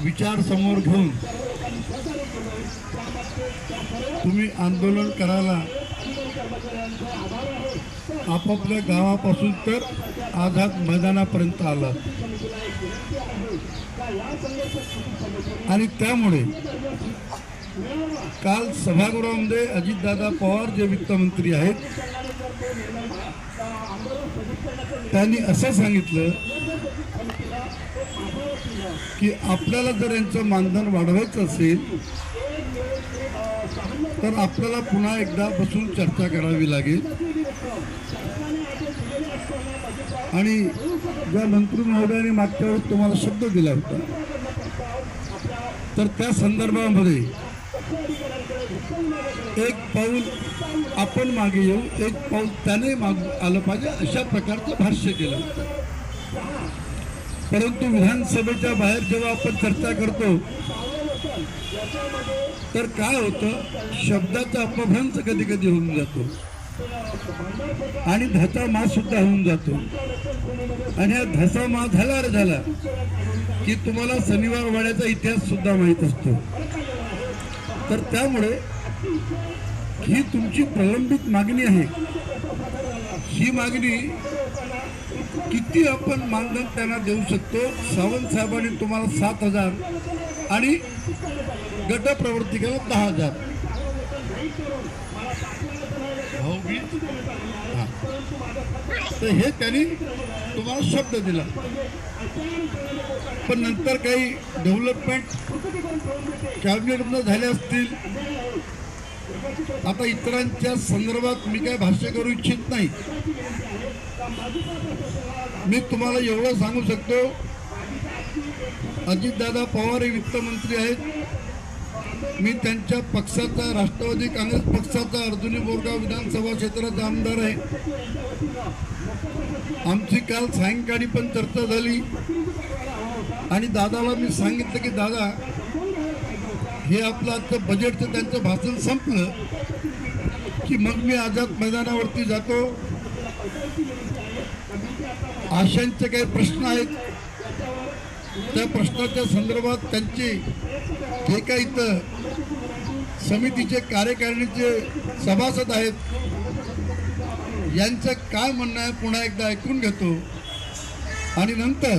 विचार समोर घेऊन तुम्ही आंदोलन करायला आपापल्या गावापासून तर आझाद मैदानापर्यंत आला आणि त्यामुळे काल सभागृहामध्ये अजितदादा पवार जे वित्तमंत्री आहेत त्यांनी असं सांगितलं की आपल्याला जर यांचं मानधन वाढवायचं असेल तर आपल्याला पुन्हा एकदा बसून चर्चा करावी लागेल आणि ज्या मंत्री महोदयांनी मागच्या वेळेस तुम्हाला शब्द दिला होता तर त्या संदर्भामध्ये एक पाऊल आपण मागे येऊ, एक पाऊल त्याने मागे आलं पाहिजे अशा प्रकारचं भाष्य केलं. परंतु विधानसभेच्या बाहेर जेव्हा आपण चर्चा करतो तर काय होतं, शब्दाचा अपभ्रंश कधी कधी होऊन जातो आणि धसामास सुद्धा होऊन जातो आणि हा धसामास झाला की तुम्हाला शनिवार वाड्याचा इतिहास सुद्धा माहीत असतो. तर त्यामुळे ही तुमची प्रलंबित मागणी आहे. ही मागणी किती आपण मानधन त्यांना देऊ शकतो. सावंत साहेबांनी तुम्हाला 7,000 आणि गट प्रवर्तिकाला 10,000 तर हे त्यांनी तुम्हाला शब्द दिला. पण नंतर काही डेव्हलपमेंट कॅबिनेटमध्ये झाले असतील. आता इतरांच्या संदर्भात मी काय भाष्य करू इच्छित नाही. मी तुम्हाला एवढं सांगू शकतो, अजितदादा पवार हे वित्तमंत्री आहेत. मी त्यांच्या पक्षाचा, राष्ट्रवादी काँग्रेस पक्षाचा अर्जुनी बोरगाव विधानसभा क्षेत्राचा आमदार आहे. आमची काल सायंकाळी पण चर्चा झाली आणि दादाला मी सांगितलं की दादा, हे आपलं आजचं बजेटचं त्यांचं भाषण संपलं की मग मी आझाद मैदानावरती जातो. आशांचे काही प्रश्न आहेत, त्या प्रश्नाच्या संदर्भात त्यांची जे काही इथं समितीचे कार्यकारिणीचे सभासद आहेत यांचं काय म्हणणं आहे पुन्हा एकदा ऐकून घेतो आणि नंतर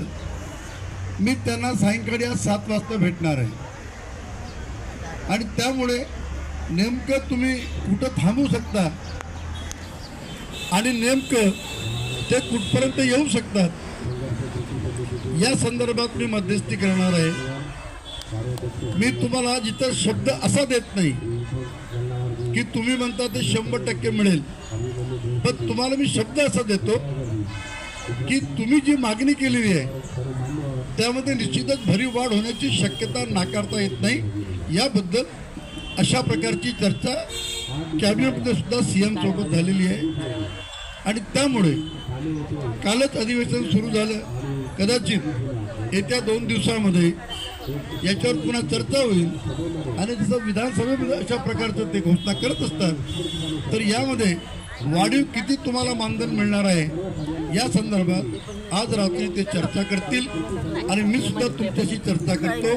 मी त्यांना सायंकाळी आज 7 वाजता भेटणार आहे. आणि त्यामुळे नेमकं तुम्ही कुठं थांबू शकता आणि नेमकं ते कुठपर्यंत येऊ शकतात या संदर्भात मी मध्यस्थी करणार आहे. मी तुम्हाला जिथं शब्द असा देत नाही की तुम्ही म्हणता ते 100% मिळेल, पण तुम्हाला मी शब्द असा देतो की तुम्ही जी मागणी केलेली आहे त्यामध्ये निश्चितच भरीव वाढ होण्याची शक्यता नाकारता येत नाही. याबद्दल अशा प्रकारची चर्चा कॅबिनेटमध्ये सुद्धा सीएम सोबत झालेली आहे आणि त्यामुळे कालच अधिवेशन सुरू झालं. कदाचित येत्या 2 दिवसामध्ये याच्यावर पुन्हा चर्चा होईल आणि जसं विधानसभेमध्ये अशा प्रकारचं ते घोषणा करत असतात तर यामध्ये वाढीव किती तुम्हाला मानधन मिळणार आहे या संदर्भात आज रात्री ते चर्चा करतील आणि मी सुद्धा तुमच्याशी चर्चा करतो.